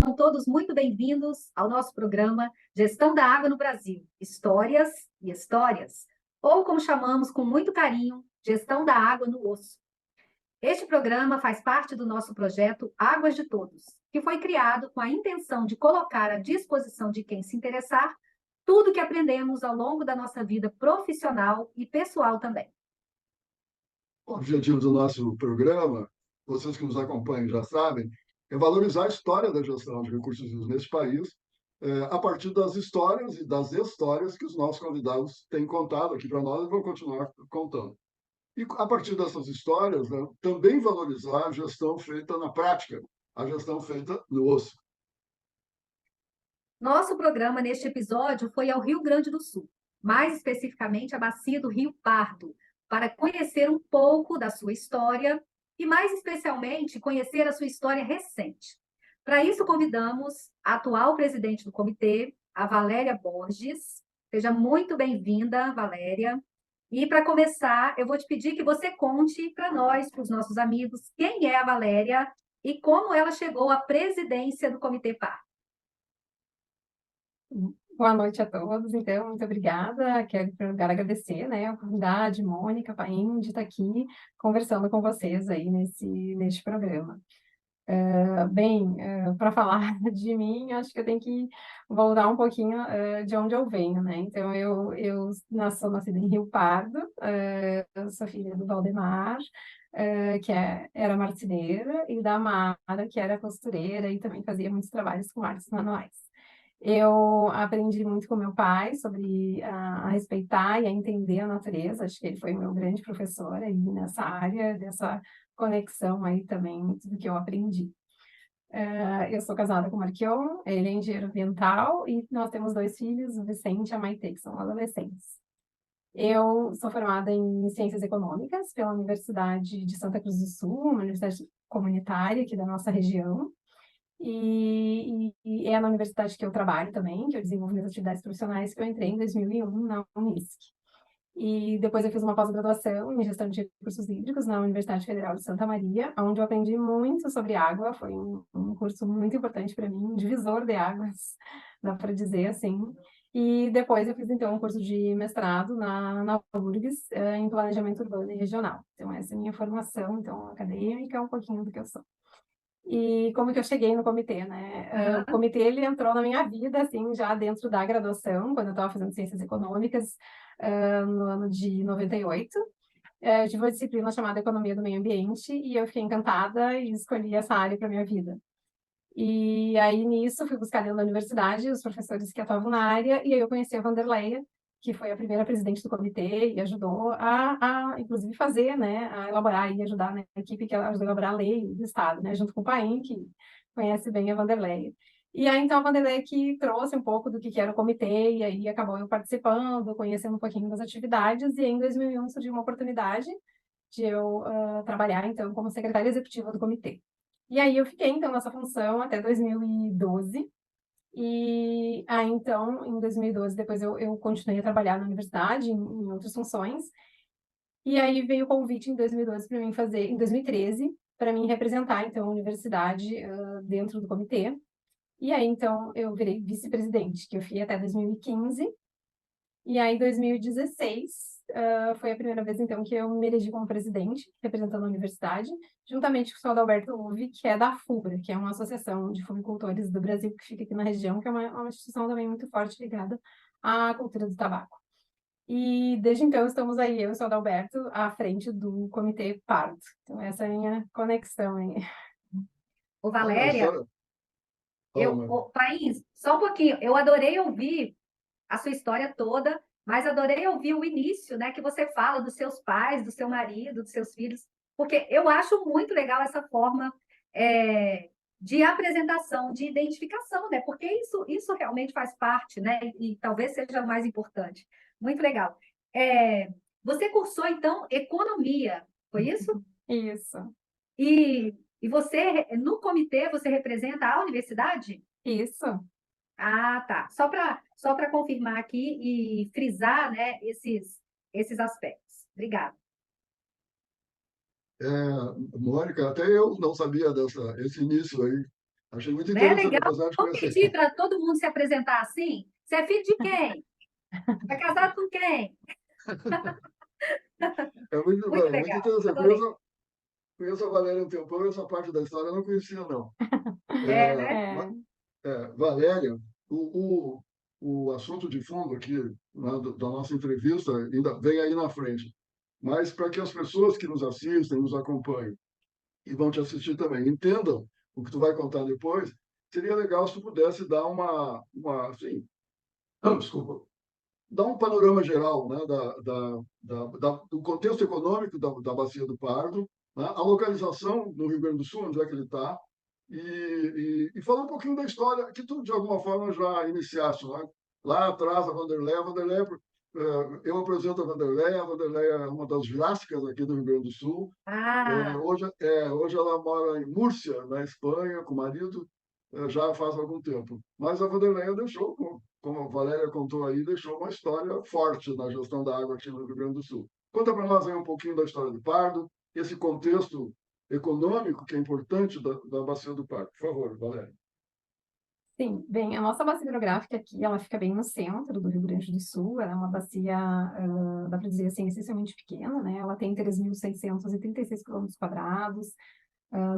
São todos muito bem-vindos ao nosso programa Gestão da Água no Brasil, Histórias e Histórias, ou como chamamos com muito carinho, Gestão da Água no Osso. Este programa faz parte do nosso projeto Águas de Todos, que foi criado com a intenção de colocar à disposição de quem se interessar tudo que aprendemos ao longo da nossa vida profissional e pessoal também. O objetivo do nosso programa, vocês que nos acompanham já sabem, é valorizar a história da gestão de recursos hídricos nesse país, a partir das histórias e das histórias que os nossos convidados têm contado aqui para nós e vão continuar contando. E a partir dessas histórias, né, também valorizar a gestão feita na prática, a gestão feita no osso. Nosso programa neste episódio foi ao Rio Grande do Sul, mais especificamente a bacia do Rio Pardo, para conhecer um pouco da sua história e, mais especialmente, conhecer a sua história recente. Para isso, convidamos a atual presidente do comitê, a Valéria Borges. Seja muito bem-vinda, Valéria. E, para começar, eu vou te pedir que você conte para nós, para os nossos amigos, quem é a Valéria e como ela chegou à presidência do Comitê Par. Boa noite a todos, então, muito obrigada. Quero, em primeiro lugar, agradecer, né, a oportunidade, Mônica, Paim, de estar aqui conversando com vocês aí neste programa. Para falar de mim, acho que eu tenho que voltar um pouquinho de onde eu venho, né? Então, eu sou nascida em Rio Pardo, eu sou filha do Valdemar, era marceneira, e da Mara, que era costureira e também fazia muitos trabalhos com artes manuais. Eu aprendi muito com meu pai sobre a respeitar e a entender a natureza. Acho que ele foi meu grande professor aí nessa área, dessa conexão aí também, tudo que eu aprendi. Eu sou casada com o Marquion, ele é engenheiro ambiental e nós temos 2 filhos, o Vicente e a Maite, que são adolescentes. Eu sou formada em Ciências Econômicas pela Universidade de Santa Cruz do Sul, uma universidade comunitária aqui da nossa região. E é na universidade que eu trabalho também, que eu desenvolvo minhas atividades profissionais, que eu entrei em 2001 na Unisc. E depois eu fiz uma pós-graduação em gestão de recursos hídricos na Universidade Federal de Santa Maria, onde eu aprendi muito sobre água. Foi um curso muito importante para mim, um divisor de águas, dá para dizer assim. E depois eu fiz, então, um curso de mestrado na URGS, em planejamento urbano e regional. Então, essa é a minha formação, então, acadêmica, um pouquinho do que eu sou. E como que eu cheguei no comitê, né? O comitê, ele entrou na minha vida, assim, já dentro da graduação, quando eu estava fazendo Ciências Econômicas, no ano de 98. Eu tive uma disciplina chamada Economia do Meio Ambiente e eu fiquei encantada e escolhi essa área para minha vida. E aí, nisso, fui buscar dentro da universidade os professores que atuavam na área e aí eu conheci a Vanderleia, que foi a primeira presidente do comitê e ajudou inclusive, fazer, né, a elaborar e ajudar, né, a equipe que ajudou a elaborar a lei do Estado, né, junto com o Paim, que conhece bem a Vanderleia. E aí, então, a Vanderleia que trouxe um pouco do que era o comitê, e aí acabou eu participando, conhecendo um pouquinho das atividades, e em 2001 surgiu uma oportunidade de eu trabalhar, então, como secretária executiva do comitê. E aí eu fiquei, então, nessa função até 2012, e aí, então, em 2012, depois eu continuei a trabalhar na universidade, em outras funções. E aí veio o convite em 2012 para mim fazer, em 2013, para mim representar, então, a universidade dentro do comitê. E aí, então, eu virei vice-presidente, que eu fui até 2015. E aí, em 2016, foi a primeira vez, então, que eu me elegi como presidente, representando a universidade, juntamente com o senhor Adalberto Uve, que é da FUBRA, que é uma associação de fumicultores do Brasil, que fica aqui na região, que é uma instituição também muito forte ligada à cultura do tabaco. E desde então estamos aí, eu e o senhor Adalberto, à frente do Comitê Pardo. Então essa é a minha conexão aí. Ô, Valéria, País, só um pouquinho, eu adorei ouvir a sua história toda, mas adorei ouvir o início, né, que você fala dos seus pais, do seu marido, dos seus filhos, porque eu acho muito legal essa forma de apresentação, de identificação, né, porque isso realmente faz parte, né, e talvez seja o mais importante. Muito legal. Você cursou, então, economia, foi isso? Isso. E você, no comitê, você representa a universidade? Isso. Ah, tá. Só para confirmar aqui e frisar, né, esses aspectos. Obrigada. Mônica, até eu não sabia esse início aí. Achei muito Não é interessante, legal? apesar de Vamos conhecer. pedir para todo mundo se apresentar assim? Você é filho de quem? Vai casar com quem? É muito Muito bom, muito legal, interessante. adorei. Conheço a Valéria há um tempão, essa parte da história eu não conhecia, não. É, É, né? É, Valéria, o assunto de fundo aqui, né, da nossa entrevista ainda vem aí na frente. Mas para que as pessoas que nos assistem, nos acompanhem e vão te assistir também entendam o que tu vai contar depois, seria legal se tu pudesse dar assim, desculpa, dar um panorama geral, né, do contexto econômico da Bacia do Pardo, né, a localização no Rio Grande do Sul, onde é que ele está, e falar um pouquinho da história que tu, de alguma forma, já iniciaste. Né? Lá atrás, a Vanderlei, eu apresento a Vanderlei é uma das Jurásicas aqui do Rio Grande do Sul. Ah, Hoje ela mora em Múrcia, na Espanha, com o marido, já faz algum tempo. Mas a Vanderleia deixou, como a Valéria contou aí, deixou uma história forte na gestão da água aqui no Rio Grande do Sul. Conta para nós aí um pouquinho da história do Pardo, esse contexto econômico que é importante da Bacia do Pardo. Por favor, Valéria. sim, bem, a nossa bacia hidrográfica aqui, ela fica bem no centro do Rio Grande do Sul, ela é uma bacia, dá para dizer assim, essencialmente pequena, né? Ela tem 3.636 quilômetros quadrados,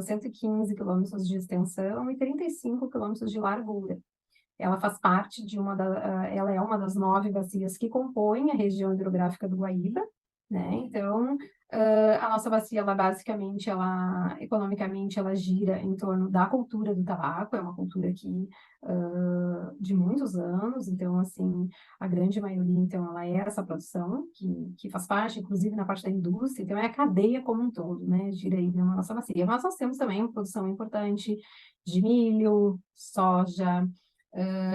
115 quilômetros de extensão e 35 quilômetros de largura. Ela faz parte ela é uma das 9 bacias que compõem a região hidrográfica do Guaíba, né? Então, a nossa bacia, ela basicamente, economicamente, ela gira em torno da cultura do tabaco, é uma cultura que de muitos anos, então, assim, a grande maioria, então, ela é essa produção que faz parte, inclusive, na parte da indústria, então, é a cadeia como um todo, né? Gira aí na nossa bacia. Mas nós temos também uma produção importante de milho, soja,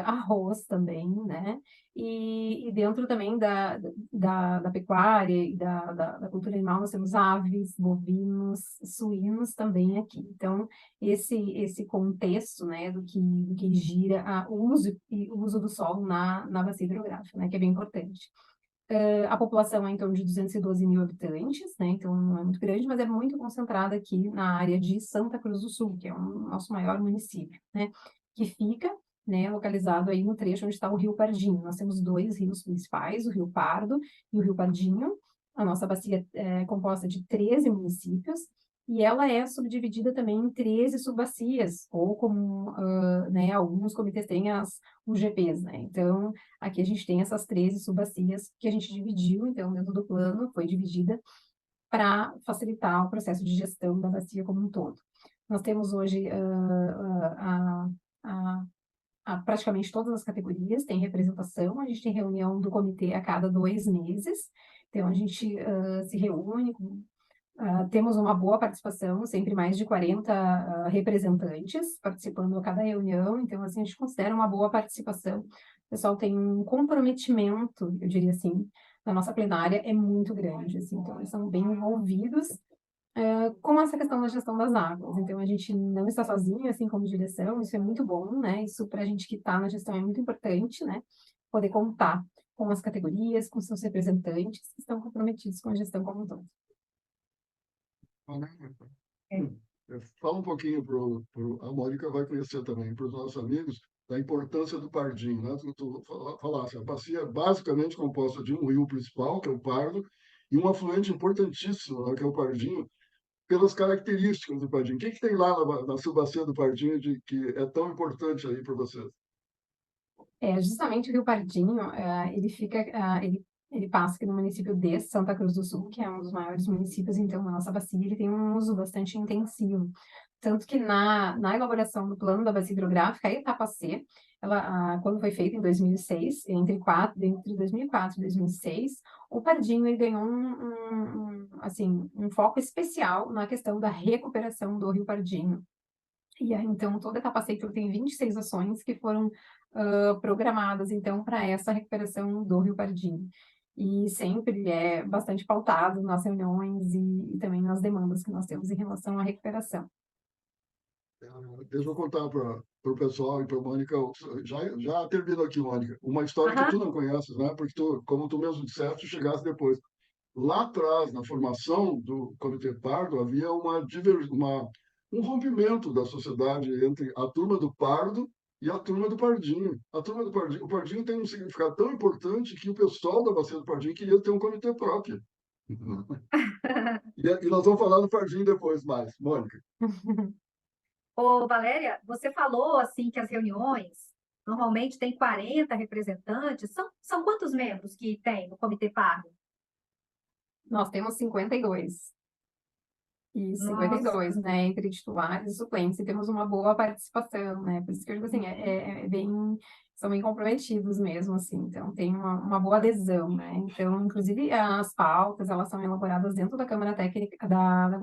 arroz também, né? E dentro também da pecuária e da cultura animal, nós temos aves, bovinos, suínos também aqui. Então, esse contexto, né, do que gira o uso do solo na bacia hidrográfica, né, que é bem importante. A população é em torno de 212 mil habitantes, né? Então não é muito grande, mas é muito concentrada aqui na área de Santa Cruz do Sul, que é o nosso maior município, né? Que fica, né, localizado aí no trecho onde está o Rio Pardinho. Nós temos 2 rios principais, o Rio Pardo e o Rio Pardinho. A nossa bacia é composta de 13 municípios e ela é subdividida também em 13 subbacias, ou como, né, alguns comitês têm as UGPs, né? Então, aqui a gente tem essas 13 subbacias que a gente dividiu, então, dentro do plano, foi dividida para facilitar o processo de gestão da bacia como um todo. Nós temos hoje praticamente todas as categorias, tem representação, a gente tem reunião do comitê a cada 2 meses, então a gente se reúne, temos uma boa participação, sempre mais de 40 representantes participando a cada reunião, então assim, a gente considera uma boa participação. O pessoal tem um comprometimento, eu diria assim, na nossa plenária é muito grande, assim, então eles são bem envolvidos com essa questão da gestão das águas. Então a gente não está sozinho, assim como direção, isso é muito bom, né? Isso para a gente que está na gestão é muito importante, né? Poder contar com as categorias, com seus representantes que estão comprometidos com a gestão como um todo. é. Fala um pouquinho a Mônica vai conhecer também, para os nossos amigos, da importância do Pardinho. Né? Tu falasse, a bacia é basicamente composta de um rio principal, que é o Pardo, e um afluente importantíssimo, né, que é o Pardinho, pelas características do Pardinho. O que tem lá na subbacia do Pardinho que é tão importante aí para vocês? Justamente o Rio Pardinho, ele passa aqui no município de Santa Cruz do Sul, que é um dos maiores municípios, então, na nossa bacia, ele tem um uso bastante intensivo. Tanto que na elaboração do plano da bacia hidrográfica, a etapa C, quando foi feita em 2006, entre 2004 e 2006, o Pardinho ele ganhou assim, um foco especial na questão da recuperação do Rio Pardinho. E aí, então, toda a etapa C tem 26 ações que foram programadas, então, para essa recuperação do Rio Pardinho. E sempre é bastante pautado nas reuniões e também nas demandas que nós temos em relação à recuperação. Deixa eu contar para o pessoal e para a Mônica, já termino aqui, Mônica, uma história que Aham, tu não conheces, né? Porque tu, como tu mesmo disseste, tu chegaste depois. lá atrás, na formação do Comitê Pardo, havia um rompimento da sociedade entre a turma do Pardo e a turma do Pardinho. A turma do Pardinho, o Pardinho tem um significado tão importante que o pessoal da Bacia do Pardinho queria ter um comitê próprio. E nós vamos falar do Pardinho depois mais. Mônica. Ô, Valéria, você falou assim que as reuniões normalmente têm 40 representantes. São quantos membros que tem no Comitê Pardo? Nós temos 52. E Nossa, 52, né, entre titulares e suplentes, e temos uma boa participação, né, por isso que eu digo assim, são bem comprometidos mesmo, assim, então tem uma boa adesão, né, então, inclusive, as pautas, elas são elaboradas dentro da Câmara Técnica, da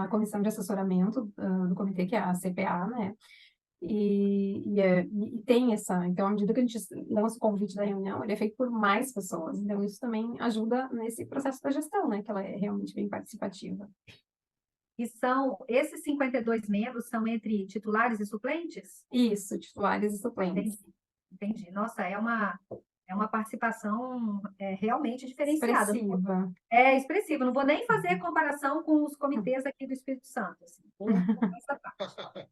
Comissão de Assessoramento do Comitê, que é a CPA, né, e tem então, à medida que a gente lança o convite da reunião, ele é feito por mais pessoas, então isso também ajuda nesse processo da gestão, né, que ela é realmente bem participativa. e esses 52 membros são entre titulares e suplentes? Isso, titulares e suplentes. Entendi. Nossa, é uma participação realmente diferenciada. Expressiva. É expressiva. Não vou nem fazer comparação com os comitês aqui do Espírito Santo. Assim. Vou essa parte.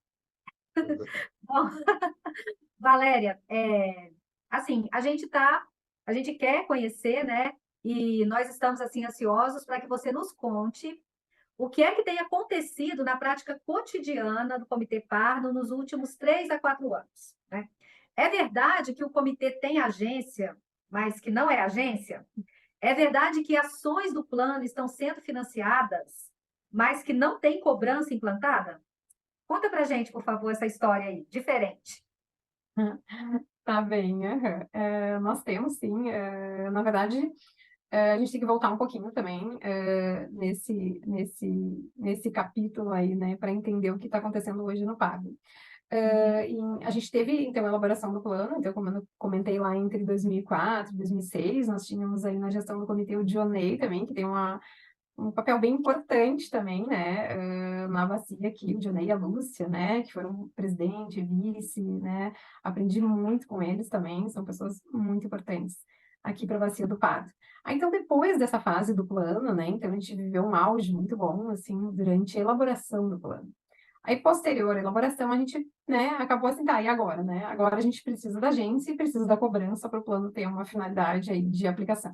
Bom, Valéria, assim, a gente quer conhecer, né? E nós estamos assim ansiosos para que você nos conte o que é que tem acontecido na prática cotidiana do Comitê Pardo nos últimos 3 a 4 anos, né? É verdade que o comitê tem agência, mas que não é agência? É verdade que ações do plano estão sendo financiadas, mas que não tem cobrança implantada? Conta para gente, por favor, essa história aí, diferente. Tá bem, aham. Nós temos, sim. Na verdade, a gente tem que voltar um pouquinho também nesse capítulo aí, né, para entender o que está acontecendo hoje no PAG. A gente teve, então, a elaboração do plano, então, como eu comentei lá, entre 2004 e 2006, nós tínhamos aí na gestão do comitê o Dionei também, que tem um papel bem importante também, né, na bacia aqui, o Dionei e a Lúcia, né, que foram presidente, vice, né, aprendi muito com eles também, são pessoas muito importantes aqui para a bacia do Pardo. Então, depois dessa fase do plano, né, então a gente viveu um auge muito bom, assim, durante a elaboração do plano. Aí, posterior à elaboração, a gente, né, acabou assim, tá, e agora, né? Agora a gente precisa da agência e precisa da cobrança para o plano ter uma finalidade aí de aplicação.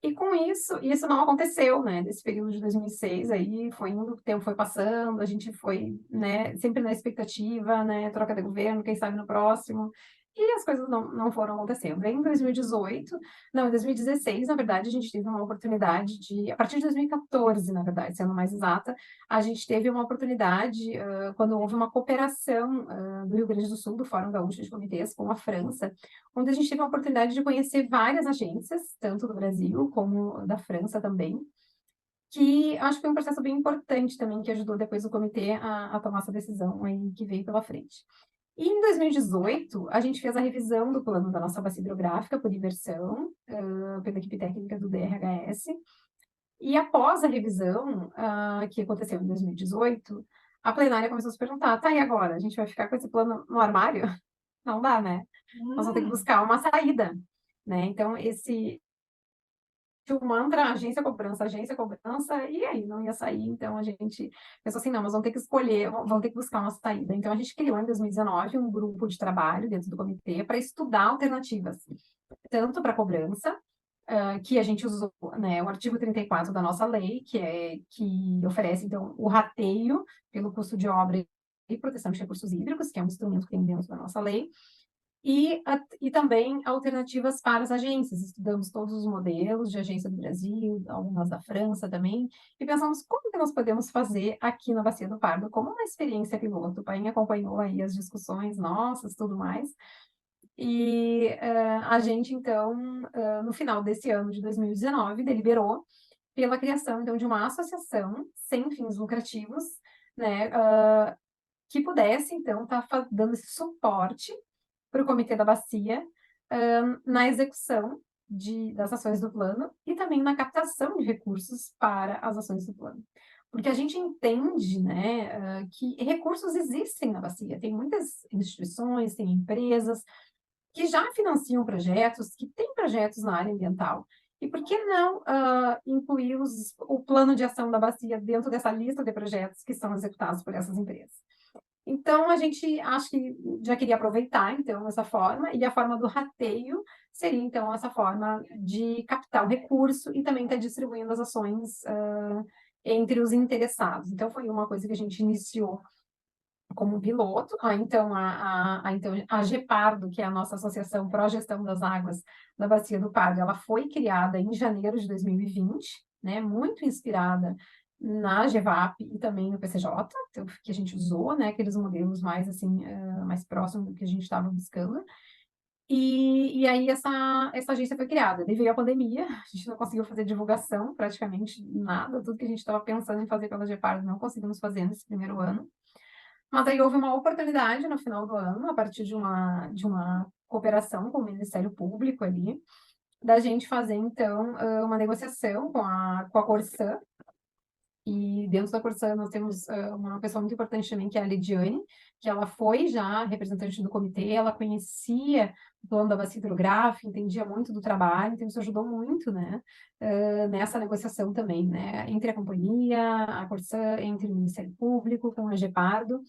E com isso não aconteceu, né? Nesse período de 2006, aí foi indo, o tempo foi passando, a gente foi, né, sempre na expectativa, né, troca de governo, quem sabe no próximo, e as coisas não foram acontecendo. Aí em 2018, não, em 2016, na verdade, a gente teve uma oportunidade a partir de 2014, na verdade, sendo mais exata, a gente teve uma oportunidade, quando houve uma cooperação do Rio Grande do Sul, do Fórum Gaúcho de Comitês, com a França, onde a gente teve a oportunidade de conhecer várias agências, tanto do Brasil como da França também, que acho que foi um processo bem importante também, que ajudou depois o comitê a tomar essa decisão aí que veio pela frente. E em 2018, a gente fez a revisão do plano da nossa bacia hidrográfica por imersão, pela equipe técnica do DRHS, e após a revisão, que aconteceu em 2018, a plenária começou a se perguntar, tá, e agora? A gente vai ficar com esse plano no armário? Não dá, né? Nós vamos ter que buscar uma saída, né? Então, o mantra agência, cobrança, e aí não ia sair, então a gente pensou assim, não, nós vamos ter que escolher, vamos ter que buscar uma saída. Então, a gente criou em 2019 um grupo de trabalho dentro do comitê para estudar alternativas, tanto para cobrança, que a gente usou, né, o artigo 34 da nossa lei, que oferece, então, o rateio pelo custo de obra e proteção de recursos hídricos, que é um instrumento que tem dentro da nossa lei, e também alternativas para as agências. Estudamos todos os modelos de agência do Brasil, algumas da França também, e pensamos como que nós podemos fazer aqui na Bacia do Pardo, como uma experiência piloto. O Paim acompanhou aí as discussões nossas, tudo mais, e a gente, então, no final desse ano de 2019, deliberou pela criação, então, de uma associação sem fins lucrativos, né, que pudesse, então, estar dando esse suporte para o Comitê da Bacia na execução das ações do plano e também na captação de recursos para as ações do plano. Porque a gente entende, né, que recursos existem na bacia, tem muitas instituições, tem empresas que já financiam projetos, que têm projetos na área ambiental, E por que não incluir o plano de ação da bacia dentro dessa lista de projetos que são executados por essas empresas? Então, a gente acho que já queria aproveitar, então, essa forma, e a forma do rateio seria, então, essa forma de captar o recurso e também estar distribuindo as ações entre os interessados. Então, foi uma coisa que a gente iniciou como um piloto. Então, a GEPARDO, que é a nossa Associação Pró-Gestão das Águas da Bacia do Pardo, ela foi criada em janeiro de 2020, né, muito inspirada na GEVAP e também no PCJ, então, que a gente usou, né, aqueles modelos mais, assim, mais próximos do que a gente estava buscando. E aí essa agência foi criada. Daí veio a pandemia, a gente não conseguiu fazer divulgação, praticamente nada, tudo que a gente estava pensando em fazer pela GEPARDO não conseguimos fazer nesse primeiro ano. Mas aí houve uma oportunidade no final do ano, a partir de uma cooperação com o Ministério Público ali, da gente fazer, então, uma negociação com a Corsã. E dentro da Corsã nós temos uma pessoa muito importante também, que é a Lidiane, que ela foi já representante do comitê, ela conhecia o plano da bacia hidrográfica, entendia muito do trabalho, então isso ajudou muito, né, nessa negociação também, né, entre a companhia, a Corsã, entre o Ministério Público, com a GEPARDO.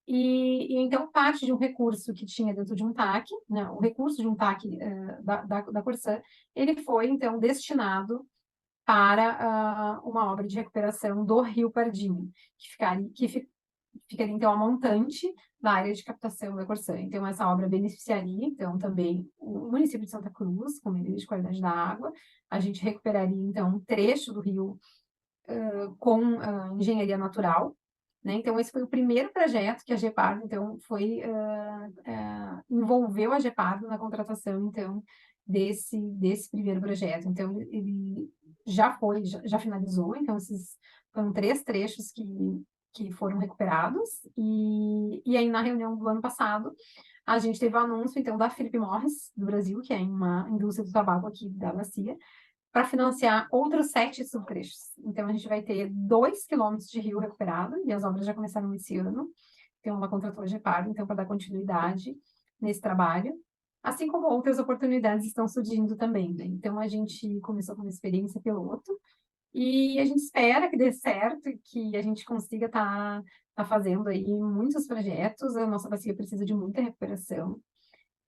E então parte de um recurso que tinha dentro de um TAC, né, o recurso de um TAC da Corsã, ele foi então destinado para uma obra de recuperação do Rio Pardinho, que ficaria então a montante da área de captação da Corsã. Então essa obra beneficiaria então também o município de Santa Cruz, com medida de qualidade da água. A gente recuperaria então um trecho do rio com engenharia natural, né? Então esse foi o primeiro projeto que a GEPARDO então envolveu a GEPARDO na contratação então desse primeiro projeto. Então ele já finalizou, então esses foram 3 trechos que foram recuperados, e aí na reunião do ano passado a gente teve o anúncio então da Philip Morris do Brasil, que é uma indústria do tabaco aqui da bacia, para financiar outros 7 subtrechos. Então, a gente vai ter 2 quilômetros de rio recuperado, e as obras já começaram esse ano. Então, ela contratou a GEPARDO, então, para dar continuidade nesse trabalho. Assim como outras oportunidades estão surgindo também, né? Então, a gente começou com uma experiência piloto, e a gente espera que dê certo e que a gente consiga tá fazendo aí muitos projetos. A nossa bacia precisa de muita recuperação,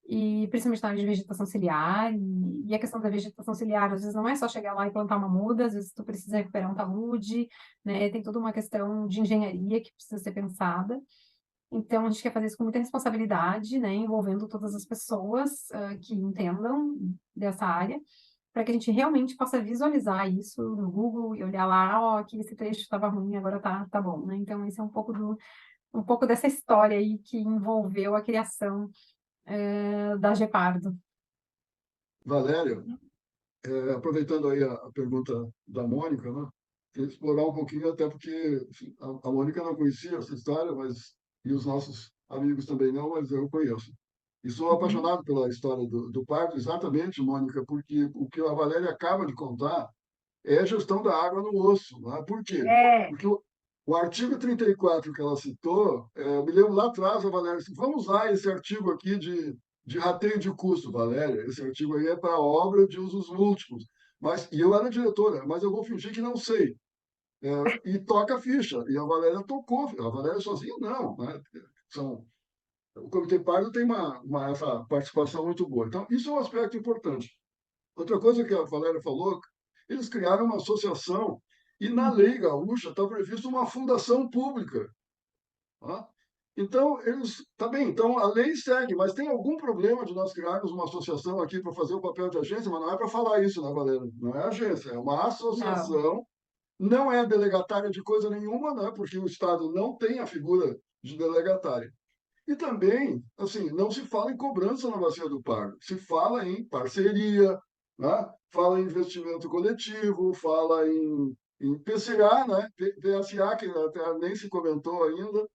e principalmente na área de vegetação ciliar, e a questão da vegetação ciliar, às vezes não é só chegar lá e plantar uma muda, às vezes tu precisa recuperar um talude, né, tem toda uma questão de engenharia que precisa ser pensada. Então, a gente quer fazer isso com muita responsabilidade, né, envolvendo todas as pessoas que entendam dessa área, para que a gente realmente possa visualizar isso no Google e olhar lá, ó, aqui esse trecho estava ruim, agora tá bom, né? Então, esse é um pouco dessa história aí que envolveu a criação da GEPARDO. Valéria, aproveitando aí a pergunta da Mônica, né? Queria explorar um pouquinho, até porque enfim, a Mônica não conhecia essa história, e os nossos amigos também não, mas eu conheço. E sou Uhum. apaixonado pela história do parto, exatamente, Mônica, porque o que a Valéria acaba de contar é a gestão da água no osso. Né? Por quê? É, Porque o artigo 34 que ela citou, eu me lembro lá atrás, a Valéria disse, vamos usar esse artigo aqui de rateio de custo, Valéria. Esse artigo aí é para obra de usos múltiplos. E eu era diretora, mas eu vou fingir que não sei. E toca a ficha. E a Valéria tocou. A Valéria sozinha, não. Né? O Comitê Pardo tem essa participação muito boa. Então, isso é um aspecto importante. Outra coisa que a Valéria falou, eles criaram uma associação e na lei gaúcha está previsto uma fundação pública. Tá? Então, tá bem, então a lei segue, mas tem algum problema de nós criarmos uma associação aqui para fazer o papel de agência? Mas não é para falar isso, né, Valéria? Não é agência, é uma Não. associação, não é delegatária de coisa nenhuma, né, porque o Estado não tem a figura de delegatária. E também, assim, não se fala em cobrança na Bacia do Pardo, se fala em parceria, né? Fala em investimento coletivo, fala em PCA, né? PSA, que até nem se comentou ainda.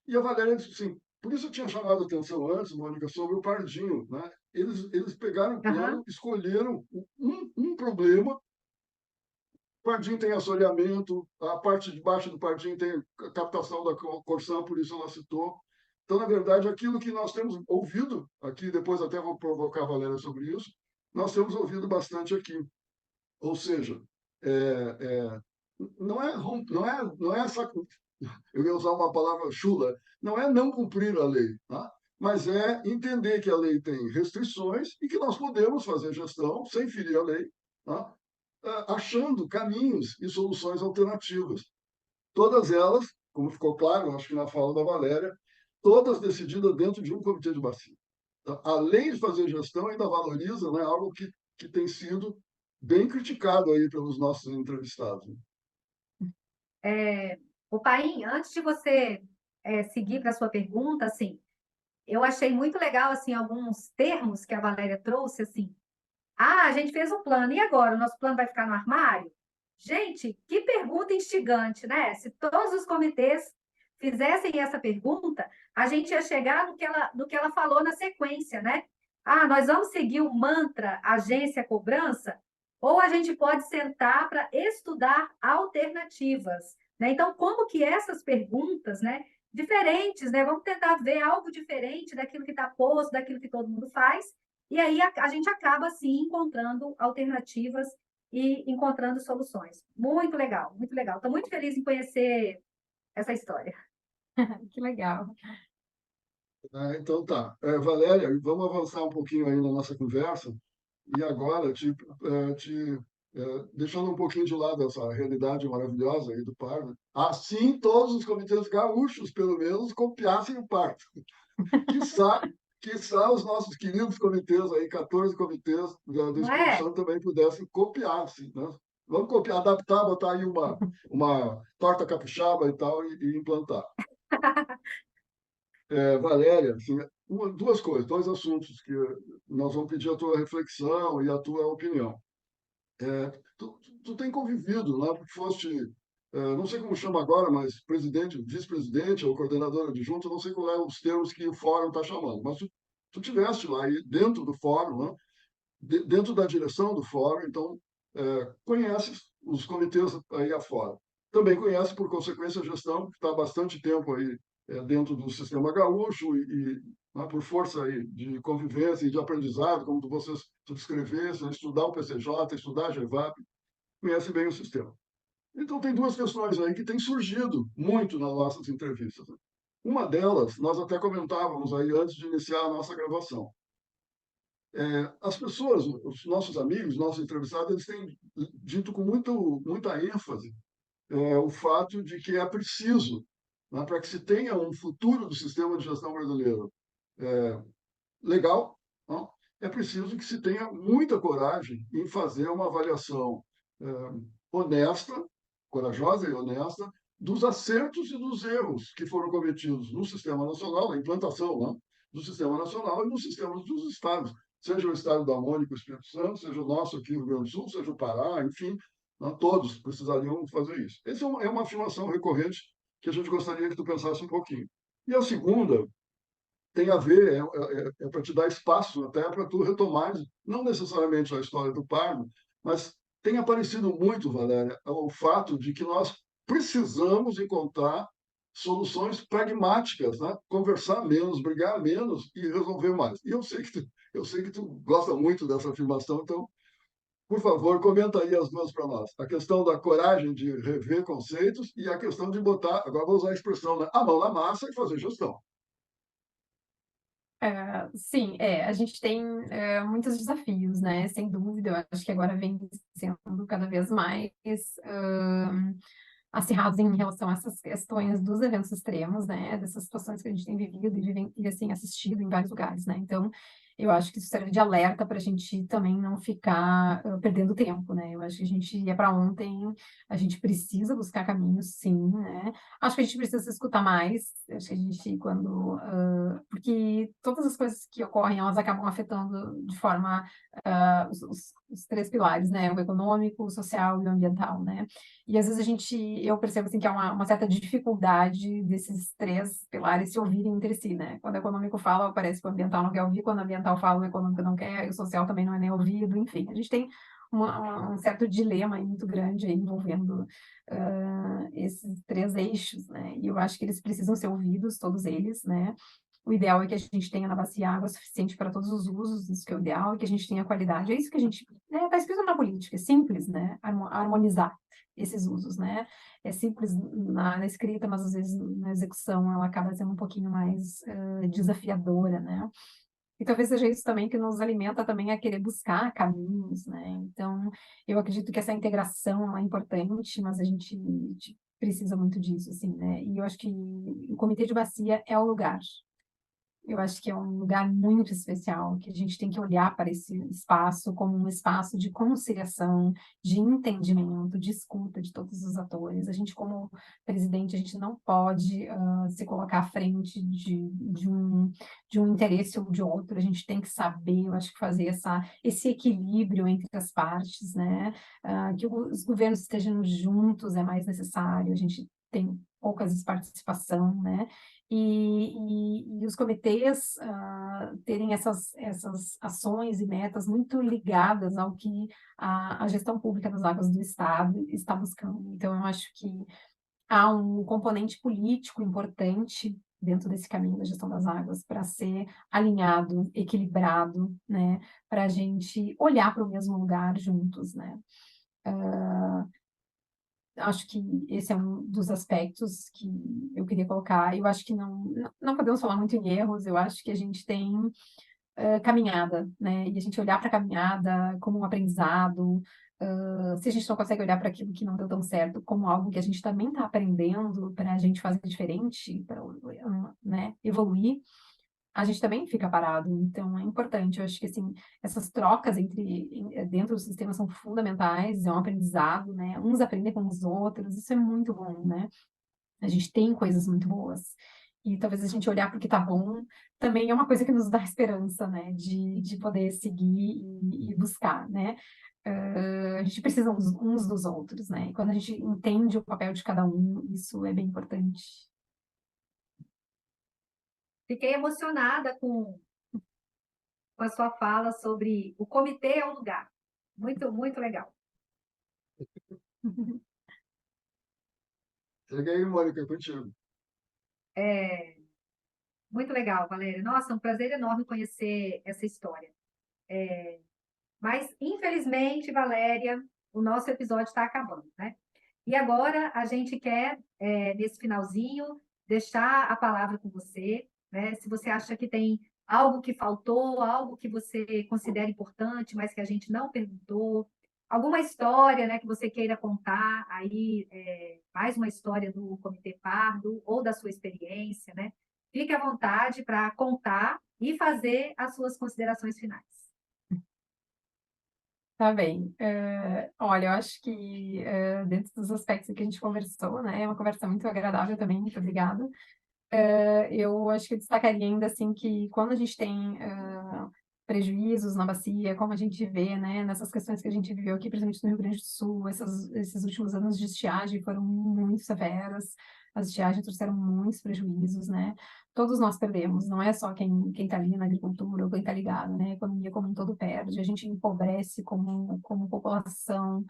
E a Valéria disse assim, por isso eu tinha chamado a atenção antes, Mônica, sobre o Pardinho. Né? Eles pegaram o aham, plano, escolheram um problema. O Pardinho tem assoreamento, a parte de baixo do Pardinho tem a captação da Corsã, por isso ela citou. Então, na verdade, aquilo que nós temos ouvido aqui, depois até vou provocar a Valéria sobre isso, nós temos ouvido bastante aqui. Ou seja, é, é, não é essa, eu ia usar uma palavra chula, não é não cumprir a lei, tá? Mas é entender que a lei tem restrições e que nós podemos fazer gestão sem ferir a lei, tá? Achando caminhos e soluções alternativas. Todas elas, como ficou claro, acho que na fala da Valéria, todas decididas dentro de um comitê de bacia. Tá? Além de fazer gestão, ainda valoriza, né, algo que tem sido bem criticado aí pelos nossos entrevistados. Né? O Paim, antes de você seguir para a sua pergunta, assim, eu achei muito legal assim alguns termos que a Valéria trouxe, assim. Ah, a gente fez um plano, e agora? O nosso plano vai ficar no armário? Gente, que pergunta instigante, né? Se todos os comitês fizessem essa pergunta, a gente ia chegar no que ela falou na sequência, né? Ah, nós vamos seguir o mantra agência cobrança, ou a gente pode sentar para estudar alternativas, né? Então, como que essas perguntas, né, diferentes, né? Vamos tentar ver algo diferente daquilo que está posto, daquilo que todo mundo faz, e aí a gente acaba, sim, encontrando alternativas e encontrando soluções. Muito legal, muito legal. Estou muito feliz em conhecer essa história. Que legal. Então tá. Valéria, vamos avançar um pouquinho aí na nossa conversa. E agora, deixando um pouquinho de lado essa realidade maravilhosa aí do Pardo, assim todos os comitês gaúchos, pelo menos, copiassem o Pardo. Quiçá, quiçá os nossos queridos comitês aí, 14 comitês do Não Espírito é? Santo também pudessem copiar, assim, né? Vamos copiar, adaptar, botar aí uma torta capixaba e tal e implantar. Valéria, assim, duas coisas, dois assuntos que nós vamos pedir a tua reflexão e a tua opinião. Tu tem convivido, né? Porque foste, não sei como chama agora, mas presidente, vice-presidente ou coordenadora adjunta, não sei qual é os termos que o fórum está chamando, mas tu tiveste lá aí dentro do fórum, né? Dentro da direção do fórum, então conheces os comitês aí afora. Também conhece, por consequência, a gestão, que está há bastante tempo aí dentro do sistema gaúcho né, por força aí de convivência e de aprendizado, como vocês descrevessem, estudar o PCJ, estudar a GEVAP, conhece bem o sistema. Então, tem duas questões aí que têm surgido muito nas nossas entrevistas. Né? Uma delas, nós até comentávamos aí antes de iniciar a nossa gravação. As pessoas, os nossos amigos, nossos entrevistados, eles têm dito com muita ênfase o fato de que é preciso, né, para que se tenha um futuro do sistema de gestão brasileiro legal, né, é preciso que se tenha muita coragem em fazer uma avaliação honesta, corajosa e honesta, dos acertos e dos erros que foram cometidos no sistema nacional, na implantação, né, do sistema nacional e nos sistemas dos estados, seja o estado da Mônica, o Espírito Santo, seja o nosso aqui, o Rio Grande do Sul, seja o Pará, enfim, né, todos precisariam fazer isso. Essa é uma afirmação recorrente que a gente gostaria que tu pensasse um pouquinho. E a segunda tem a ver, para te dar espaço até para tu retomares, não necessariamente a história do Pardo, mas tem aparecido muito, Valéria, o fato de que nós precisamos encontrar soluções pragmáticas, né? Conversar menos, brigar menos e resolver mais. E eu sei que tu gosta muito dessa afirmação, então, por favor, comenta aí as duas para nós. A questão da coragem de rever conceitos e a questão de botar, agora vou usar a expressão, né? A mão na massa e fazer gestão. Sim, a gente tem muitos desafios, né? Sem dúvida, eu acho que agora vem sendo cada vez mais acirrados em relação a essas questões dos eventos extremos, né? Dessas situações que a gente tem vivido e assim, assistido em vários lugares, né? Então, eu acho que isso serve de alerta para a gente também não ficar perdendo tempo, né? Eu acho que a gente ia para ontem, a gente precisa buscar caminhos, sim, né? Acho que a gente precisa se escutar mais, acho que a gente, porque todas as coisas que ocorrem, elas acabam afetando de forma os três pilares, né? O econômico, o social e o ambiental, né? E às vezes eu percebo assim que há uma certa dificuldade desses três pilares se ouvirem entre si, né? Quando o econômico fala, parece que o ambiental não quer ouvir, quando o ambiental fala, o econômico não quer, e o social também não é nem ouvido, enfim. A gente tem um certo dilema aí muito grande aí envolvendo esses três eixos, né? E eu acho que eles precisam ser ouvidos, todos eles, né? O ideal é que a gente tenha na bacia água suficiente para todos os usos, isso que é o ideal, e que a gente tenha qualidade. É isso que a gente... Está escrito na política, é simples, né? Harmonizar esses usos, né? É simples na escrita, mas às vezes na execução ela acaba sendo um pouquinho mais desafiadora, né? E talvez seja isso também que nos alimenta também a querer buscar caminhos, né? Então, eu acredito que essa integração ela é importante, mas a gente precisa muito disso, assim, né? E eu acho que o Comitê de Bacia é o lugar. Eu acho que é um lugar muito especial, que a gente tem que olhar para esse espaço como um espaço de conciliação, de entendimento, de escuta de todos os atores. A gente, como presidente, a gente não pode se colocar à frente de um interesse ou de outro. A gente tem que saber, eu acho que fazer esse equilíbrio entre as partes, né? Que os governos estejam juntos é mais necessário. A gente tem poucas participação, né? E os comitês terem essas ações e metas muito ligadas ao que a gestão pública das águas do Estado está buscando. Então, eu acho que há um componente político importante dentro desse caminho da gestão das águas para ser alinhado, equilibrado, né? Para a gente olhar para o mesmo lugar juntos, né? Acho que esse é um dos aspectos que eu queria colocar. Eu acho que não podemos falar muito em erros, eu acho que a gente tem caminhada, né? E a gente olhar para a caminhada como um aprendizado, se a gente não consegue olhar para aquilo que não deu tão certo como algo que a gente também está aprendendo para a gente fazer diferente, para né, evoluir, a gente também fica parado. Então, é importante. Eu acho que, assim, essas trocas dentro do sistema são fundamentais, é um aprendizado, né? Uns aprendem com os outros, isso é muito bom, né? A gente tem coisas muito boas. E talvez a gente olhar para o que está bom também é uma coisa que nos dá esperança, né? De poder seguir e buscar, né? A gente precisa uns dos outros, né? E quando a gente entende o papel de cada um, isso é bem importante. Fiquei emocionada com a sua fala sobre o comitê é o lugar. Muito, muito legal. Chega aí, Mônica, contigo. Muito legal, Valéria. Nossa, um prazer enorme conhecer essa história. Mas, infelizmente, Valéria, o nosso episódio está acabando, né? E agora a gente quer, nesse finalzinho, deixar a palavra com você, né? Se você acha que tem algo que faltou, algo que você considera importante, mas que a gente não perguntou, alguma história, né, que você queira contar aí, mais uma história do Comitê Pardo ou da sua experiência, né? Fique à vontade para contar e fazer as suas considerações finais. Tá bem. Olha, eu acho que dentro dos aspectos que a gente conversou, né, é uma conversa muito agradável também, muito obrigada. Eu acho que eu destacaria ainda assim que quando a gente tem prejuízos na bacia, como a gente vê, né, nessas questões que a gente viveu aqui, principalmente no Rio Grande do Sul, esses últimos anos de estiagem foram muito severas, as estiagens trouxeram muitos prejuízos, né? Todos nós perdemos, não é só quem está ali na agricultura ou quem está ligado, né? A economia como um todo perde, a gente empobrece como população.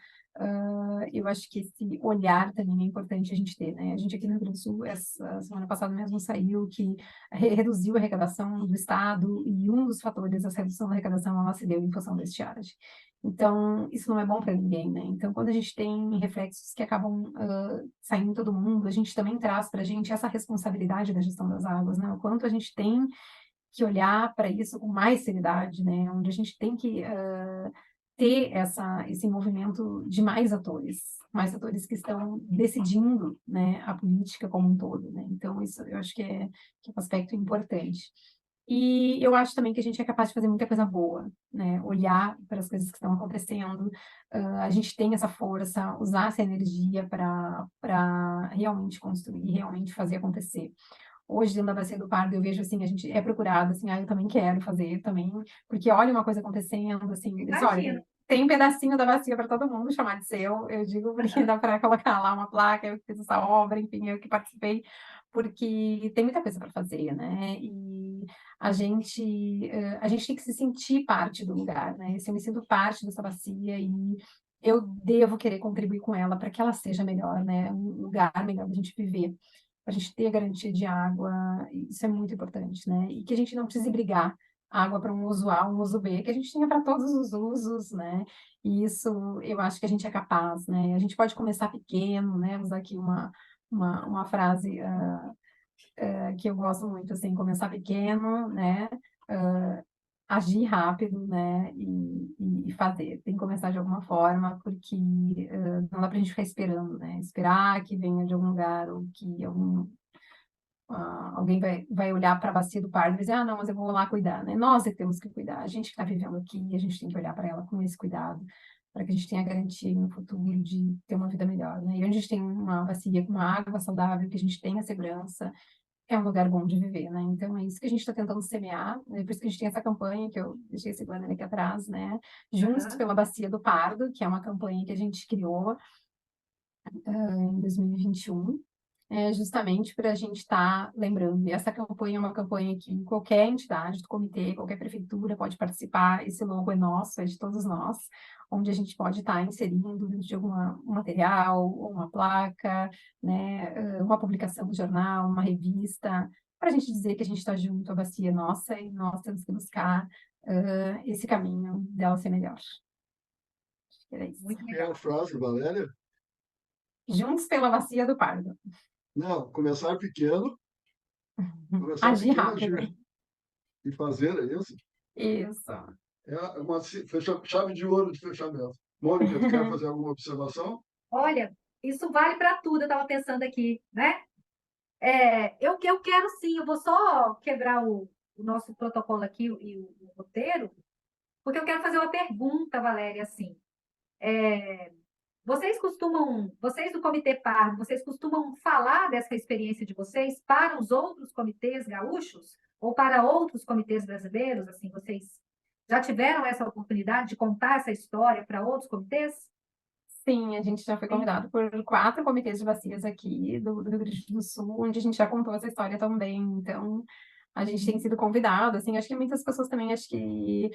Eu acho que esse olhar também é importante a gente ter, né? A gente aqui no Rio Grande do Sul, essa semana passada mesmo saiu que reduziu a arrecadação do Estado e um dos fatores dessa redução da arrecadação ela se deu em função da estiagem. Então, isso não é bom para ninguém, né? Então, quando a gente tem reflexos que acabam saindo em todo mundo, a gente também traz para a gente essa responsabilidade da gestão das águas, né? O quanto a gente tem que olhar para isso com mais seriedade, né? Onde a gente tem que ter esse envolvimento de mais atores que estão decidindo, né, a política como um todo, né? Então, isso eu acho que é um aspecto importante. E eu acho também que a gente é capaz de fazer muita coisa boa, né? Olhar para as coisas que estão acontecendo, a gente tem essa força, usar essa energia para realmente construir, realmente fazer acontecer. Hoje, dentro da Bacia do Pardo, eu vejo, assim, a gente é procurado, assim, eu também quero fazer também, porque olha uma coisa acontecendo, assim, eles, olha, tem um pedacinho da bacia para todo mundo chamar de seu, eu digo, porque dá para colocar lá uma placa, eu que fiz essa obra, enfim, eu que participei, porque tem muita coisa para fazer, né? E a gente tem que se sentir parte do lugar, né? Se eu me sinto parte dessa bacia e eu devo querer contribuir com ela para que ela seja melhor, né? Um lugar melhor da gente viver. a gente ter garantia de água, isso é muito importante, né? E que a gente não precise brigar água para um uso A, um uso B, que a gente tenha para todos os usos, né? E isso eu acho que a gente é capaz, né? A gente pode começar pequeno, né? Usar aqui uma frase que eu gosto muito, assim, começar pequeno, né? Agir rápido, né? E fazer. Tem que começar de alguma forma, porque não dá pra gente ficar esperando, né? Esperar que venha de algum lugar ou que alguém vai olhar para a bacia do pardo e dizer, não, mas eu vou lá cuidar, né? Nós é que temos que cuidar. A gente que está vivendo aqui, a gente tem que olhar para ela com esse cuidado, para que a gente tenha garantia no futuro de ter uma vida melhor, né? E onde a gente tem uma bacia com uma água saudável, que a gente tenha segurança, é um lugar bom de viver, né? Então é isso que a gente está tentando semear, né? Por isso que a gente tem essa campanha que eu deixei esse banner aqui atrás, né? Juntos Aham. pela Bacia do Pardo, que é uma campanha que a gente criou em 2021, justamente para a gente estar lembrando. E essa campanha é uma campanha que qualquer entidade do comitê, qualquer prefeitura pode participar. Esse logo é nosso, é de todos nós, onde a gente pode estar inserindo dentro de algum material, ou uma placa, né, uma publicação no jornal, uma revista, para a gente dizer que a gente está junto, a bacia é nossa e nós temos que buscar esse caminho dela ser melhor. Acho que era isso. Muito É a legal. frase, Valéria? Juntos pela bacia do Pardo. Não, começar Agir pequeno, rápido. agir e fazer, é isso? Isso. É uma chave de ouro de fechamento. Mônica, tu quer fazer alguma observação? Olha, isso vale para tudo, eu estava pensando aqui, né? Eu quero sim, eu vou só quebrar o nosso protocolo aqui e o roteiro, porque eu quero fazer uma pergunta, Valéria, assim. Vocês do Comitê Pardo, vocês costumam falar dessa experiência de vocês para os outros comitês gaúchos ou para outros comitês brasileiros? Assim, vocês já tiveram essa oportunidade de contar essa história para outros comitês? Sim, a gente já foi Sim. convidado por 4 comitês de bacias aqui do Rio Grande do Sul, onde a gente já contou essa história também. Então, a gente tem sido convidado, assim, acho que muitas pessoas também acho que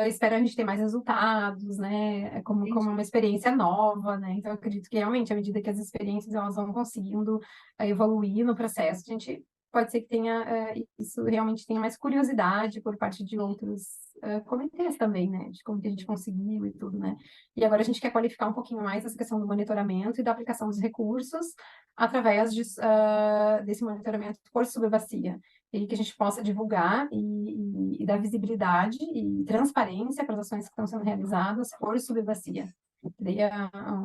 esperam a gente ter mais resultados, né? Como uma experiência nova, né? Então, eu acredito que realmente, à medida que as experiências elas vão conseguindo evoluir no processo, a gente pode ser que tenha isso realmente tenha mais curiosidade por parte de outros comitês também, né? De como que a gente conseguiu e tudo, né? E agora a gente quer qualificar um pouquinho mais essa questão do monitoramento e da aplicação dos recursos através desse monitoramento por subbacia. E que a gente possa divulgar e dar visibilidade e transparência para as ações que estão sendo realizadas por subbacia. Daí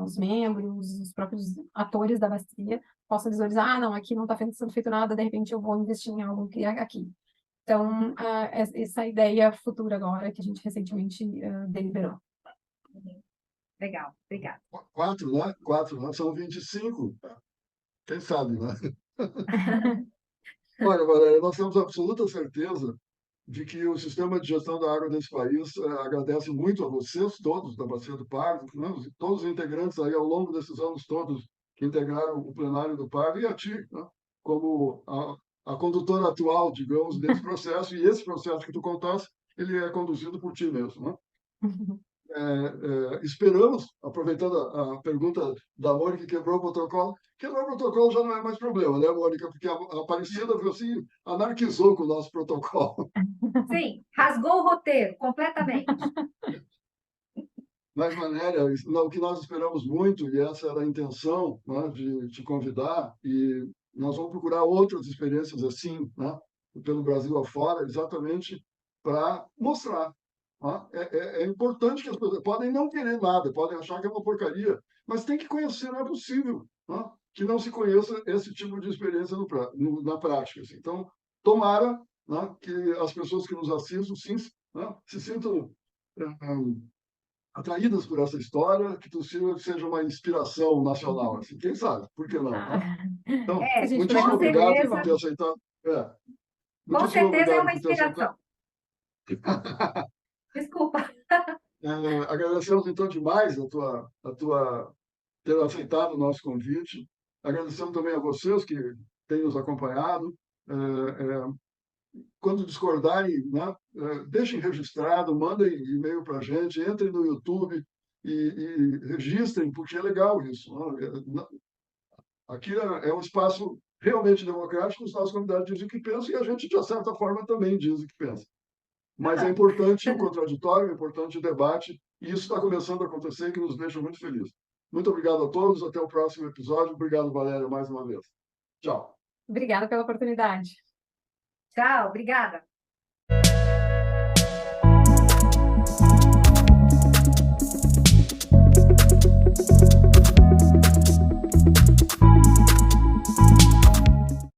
os membros, os próprios atores da bacia possam visualizar, não, aqui não está sendo feito nada, de repente eu vou investir em algo que é aqui. Então, essa ideia futura agora que a gente recentemente deliberou. Legal, obrigada. 4, né? 4, né? São 25. Quem sabe, né? Olha, Valéria, nós temos absoluta certeza de que o sistema de gestão da água desse país agradece muito a vocês todos da Bacia do Pardo, né? Todos os integrantes aí ao longo desses anos todos que integraram o plenário do Pardo e a ti, né? Como a condutora atual, digamos, desse processo, e esse processo que tu contaste, ele é conduzido por ti mesmo, né? Esperamos, aproveitando a pergunta da Mônica, que quebrou o protocolo já não é mais problema, né, Mônica? Porque a Aparecida, viu assim, anarquizou com o nosso protocolo. Sim, rasgou o roteiro completamente. Mas, Valéria, o que nós esperamos muito, e essa era a intenção, né, de te convidar, e nós vamos procurar outras experiências assim, né, pelo Brasil afora, exatamente para mostrar. Né? É importante que as pessoas podem não querer nada, podem achar que é uma porcaria, mas tem que conhecer, não é possível, né, que não se conheça esse tipo de experiência na prática. Assim. Então, tomara, né, que as pessoas que nos assistam sim, né, se sintam atraídas por essa história, que tu seja uma inspiração nacional, assim, quem sabe, por que não, né? Então, Se a gente puder muitíssimo Com obrigado contribuir, por certeza, ter bom. aceitado. com Muitíssimo certeza é obrigado uma por ter aceitado. inspiração. Desculpa. Agradecemos então demais a tua ter aceitado o nosso convite. Agradecemos também a vocês que têm nos acompanhado. É, é, quando discordarem, né, deixem registrado, mandem e-mail para a gente, entrem no YouTube e registrem, porque é legal isso. Né? Aqui é um espaço realmente democrático, os nossos convidados dizem o que pensam e a gente, de certa forma, também diz o que pensa. Mas é importante o contraditório, é importante o debate, e isso está começando a acontecer, que nos deixa muito felizes. Muito obrigado a todos, até o próximo episódio. Obrigado, Valéria, mais uma vez. Tchau. Obrigada pela oportunidade. Tchau, obrigada.